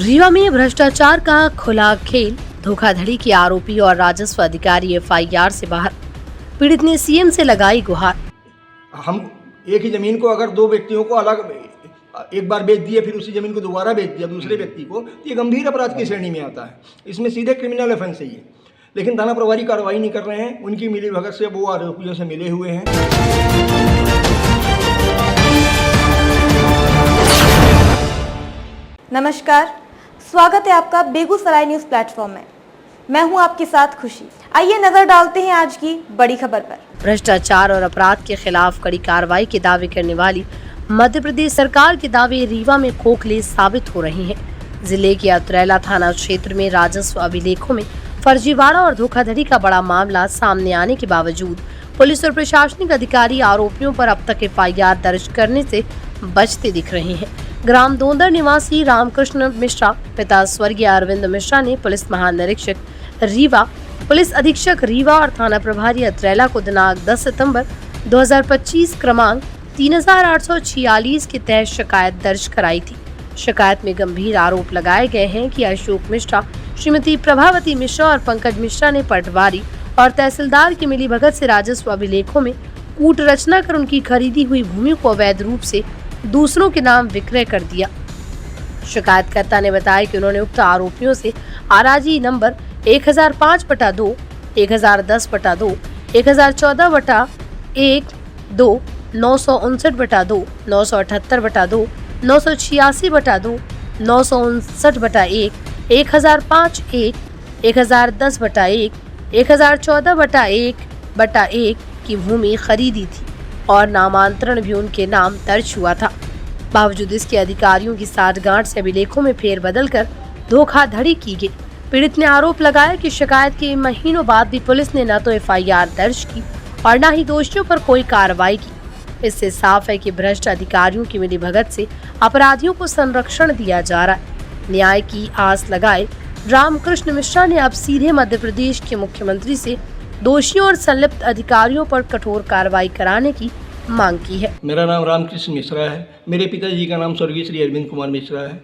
रीवा में भ्रष्टाचार का खुला खेल, धोखाधड़ी के आरोपी और राजस्व अधिकारी एफआईआर से बाहर। पीड़ित ने सीएम से लगाई गुहार। हम एक ही जमीन को अगर दो व्यक्तियों को अलग एक बार बेच दिए, फिर उसी जमीन को दोबारा बेच दिया दूसरे व्यक्ति को, तो ये गंभीर अपराध की श्रेणी में आता है। इसमें सीधे क्रिमिनल ऑफेंस है ये। लेकिन थाना प्रभारी कार्रवाई नहीं कर रहे हैं। उनकी मिलीभगत से वो आरोपियों से मिले हुए हैं। नमस्कार, स्वागत है आपका बेगूसराय न्यूज प्लेटफॉर्म में। मैं हूं आपके साथ खुशी। आइए नजर डालते हैं आज की बड़ी खबर पर। भ्रष्टाचार और अपराध के खिलाफ कड़ी कार्रवाई के दावे करने वाली मध्य प्रदेश सरकार के दावे रीवा में खोखले साबित हो रहे हैं। जिले के अतरैला थाना क्षेत्र में राजस्व अभिलेखों में फर्जीवाड़ा और धोखाधड़ी का बड़ा मामला सामने आने के बावजूद पुलिस और प्रशासनिक अधिकारी आरोपियों पर अब तक एफआईआर दर्ज करने से बचते दिख रहे हैं। ग्राम दोंदर निवासी रामकृष्ण मिश्रा पिता स्वर्गीय अरविंद मिश्रा ने पुलिस महानिरीक्षक रीवा, पुलिस अधीक्षक रीवा और थाना प्रभारी अतरैला को दिनांक 10 सितंबर 2025 क्रमांक 3846 के तहत शिकायत दर्ज कराई थी। शिकायत में गंभीर आरोप लगाए गए हैं कि अशोक मिश्रा, श्रीमती प्रभावती मिश्रा और पंकज मिश्रा ने पटवारी और तहसीलदार की मिलीभगत से राजस्व अभिलेखों में कूट रचना कर उनकी खरीदी हुई भूमि को अवैध रूप से दूसरों के नाम विक्रय कर दिया। शिकायतकर्ता ने बताया कि उन्होंने उक्त आरोपियों से आराजी नंबर 1005/2, 1010/2, 1014/1, 2, 959/2, 978/2, 986/2, 959/1, 1005/1, 1010/1, 1014/1/1 की भूमि खरीदी थी और नामांतरण भी उनके नाम दर्ज हुआ था। बावजूद इसके अधिकारियों की साठगांठ से अभिलेखों में फेरबदल कर धोखाधड़ी की गई। पीड़ित ने आरोप लगाया कि शिकायत के महीनों बाद भी पुलिस ने न तो एफआईआर दर्ज की और न ही दोषियों पर कोई कार्रवाई की। इससे साफ है कि भ्रष्ट अधिकारियों की मिलीभगत से अपराधियों को संरक्षण दिया जा रहा है। न्याय की आस लगाए रामकृष्ण मिश्रा ने अब सीधे मध्य प्रदेश के मुख्यमंत्री से दोषियों और संलिप्त अधिकारियों पर कठोर कार्रवाई कराने की मांग की है। मेरा नाम रामकृष्ण मिश्रा है। मेरे पिताजी का नाम स्वर्गीय श्री अरविंद कुमार मिश्रा है।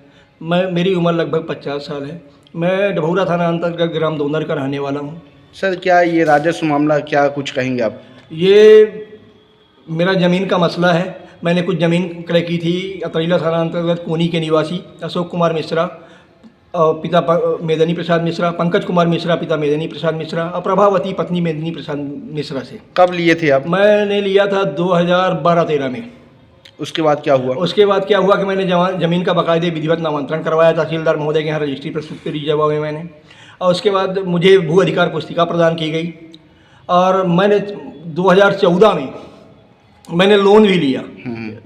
मेरी उम्र लगभग 50 साल है। मैं डभौरा थाना अंतर्गत ग्राम दोंदर का रहने वाला हूँ। सर, क्या ये राजस्व मामला, क्या कुछ कहेंगे आप? ये मेरा ज़मीन का मसला है। मैंने कुछ ज़मीन क्रय की थी। अतरैला थाना अंतर्गत कोनी के निवासी अशोक कुमार मिश्रा पिता मेदनी प्रसाद मिश्रा, पंकज कुमार मिश्रा पिता मेदनी प्रसाद मिश्रा और प्रभावती पत्नी मेदनी प्रसाद मिश्रा से। कब लिए थे आप? मैंने लिया था 2012-13 में। उसके बाद क्या हुआ? उसके बाद क्या हुआ कि मैंने ज़मीन का बाकायदे विधिवत नामांतरण करवाया। तहसीलदार महोदय के यहाँ रजिस्ट्री प्रस्तुत करी जवाब में मैंने, और उसके बाद मुझे भू अधिकार पुस्तिका प्रदान की गई और मैंने 2014 में मैंने लोन भी लिया।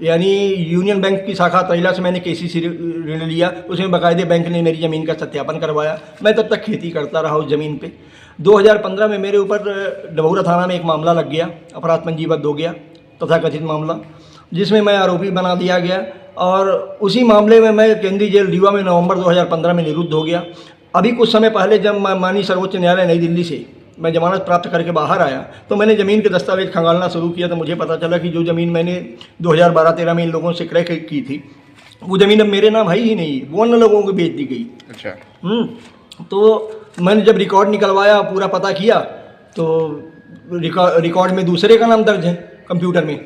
यानी यूनियन बैंक की शाखा तैला से मैंने केसीसी ऋण लिया। उसमें बाकायदे बैंक ने मेरी ज़मीन का सत्यापन करवाया। मैं तब तक खेती करता रहा उस ज़मीन पे। 2015 में मेरे ऊपर डभौरा थाना में एक मामला लग गया, अपराध पंजीबद्ध हो गया, तथाकथित मामला, जिसमें मैं आरोपी बना दिया गया। और उसी मामले में मैं केंद्रीय जेल रीवा में नवंबर 2015 में निरुद्ध हो गया। अभी कुछ समय पहले जब मैं माननीय सर्वोच्च न्यायालय नई दिल्ली से मैं जमानत प्राप्त करके बाहर आया तो मैंने ज़मीन के दस्तावेज खंगालना शुरू किया। तो मुझे पता चला कि जो ज़मीन मैंने 2012-13 में इन लोगों से क्रय की थी, वो ज़मीन अब मेरे नाम है ही नहीं, वो अन्य लोगों को बेच दी गई। अच्छा। तो मैंने जब रिकॉर्ड निकलवाया, पूरा पता किया, तो रिकॉर्ड में दूसरे का नाम दर्ज है कंप्यूटर में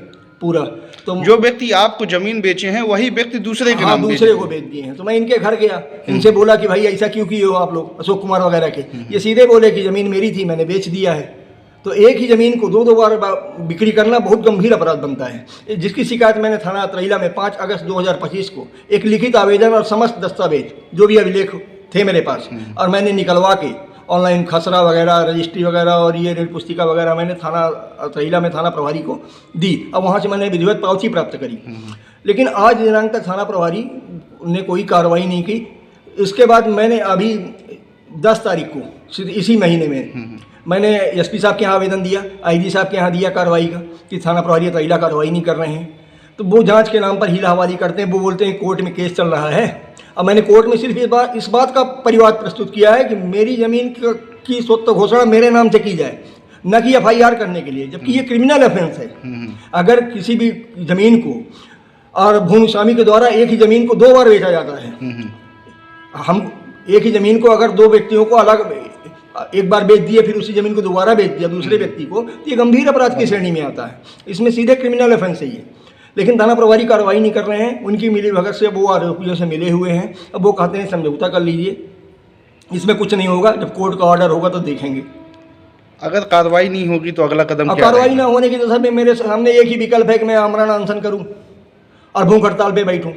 पूरा। तो जो व्यक्ति आपको जमीन बेचे हैं वही व्यक्ति दूसरे के नाम दूसरे को बेच दिए हैं। तो मैं इनके घर गया, इनसे बोला कि भाई ऐसा क्यों किए हो आप लोग, अशोक कुमार वगैरह के। ये सीधे बोले कि ज़मीन मेरी थी, मैंने बेच दिया है। तो एक ही ज़मीन को दो बार बिक्री करना बहुत गंभीर अपराध बनता है, जिसकी शिकायत मैंने थाना अतरैला में 5 अगस्त 2025 को एक लिखित आवेदन और समस्त दस्तावेज जो भी अभिलेख थे मेरे पास, और मैंने निकलवा के ऑनलाइन खसरा वगैरह, रजिस्ट्री वगैरह और ये ऋण पुस्तिका वगैरह मैंने थाना अतरैला में थाना प्रभारी को दी। अब वहाँ से मैंने विधिवत पावती प्राप्त करी। लेकिन आज दिनांक तक थाना प्रभारी ने कोई कार्रवाई नहीं की। इसके बाद मैंने अभी 10 तारीख को इसी महीने में मैंने एसपी साहब के यहाँ आवेदन दिया, आईजी साहब के यहाँ दिया कार्रवाई का, कि थाना प्रभारी अतरैला कार्रवाई नहीं कर रहे हैं। तो वो जाँच के नाम पर हीला हवाली करते हैं। वो बोलते हैं कोर्ट में केस चल रहा है। अब मैंने कोर्ट में सिर्फ इस बात का परिवाद प्रस्तुत किया है कि मेरी ज़मीन की स्वत्व घोषणा मेरे नाम से की जाए, न कि एफआईआर करने के लिए, जबकि ये क्रिमिनल ऑफेंस है। अगर किसी भी ज़मीन को और भूमि स्वामी के द्वारा एक ही ज़मीन को 2 बार बेचा जाता है, हम एक ही ज़मीन को अगर दो व्यक्तियों को अलग एक बार बेच दिए, फिर उसी ज़मीन को दोबारा बेच दिया दूसरे व्यक्ति को, तो ये गंभीर अपराध की श्रेणी में आता है। इसमें सीधे क्रिमिनल ऑफेंस है ये। लेकिन थाना प्रभारी कार्रवाई नहीं कर रहे हैं। उनकी मिली भगत से वो आरोपियों से मिले हुए हैं। अब वो कहते हैं समझौता कर लीजिए, इसमें कुछ नहीं होगा, जब कोर्ट का ऑर्डर होगा तो देखेंगे। अगर कार्रवाई नहीं होगी तो अगला कदम अब क्या कार्रवाई रहेगा? ना होने की तो सर मेरे सामने एक ही विकल्प है कि मैं आमरण अनशन करूं और भूख हड़ताल पे बैठूं।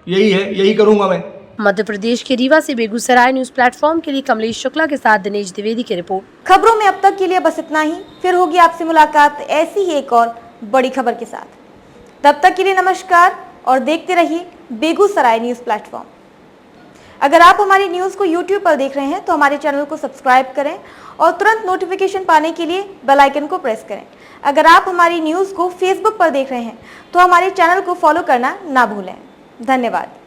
यही है, यही करूंगा मैं। मध्य प्रदेश के रीवा से बेगूसराय न्यूज प्लेटफॉर्म के लिए कमलेश शुक्ला के साथ दिनेश द्विवेदी की रिपोर्ट। खबरों में अब तक के लिए बस इतना ही। फिर होगी आपसे मुलाकात ऐसी ही एक और बड़ी खबर के साथ। तब तक के लिए नमस्कार और देखते रहिए बेगूसराय न्यूज प्लेटफॉर्म। अगर आप हमारी न्यूज को YouTube पर देख रहे हैं तो हमारे चैनल को सब्सक्राइब करें और तुरंत नोटिफिकेशन पाने के लिए बेल आइकन को प्रेस करें। अगर आप हमारी न्यूज को Facebook पर देख रहे हैं तो हमारे चैनल को फॉलो करना ना भूलें। धन्यवाद।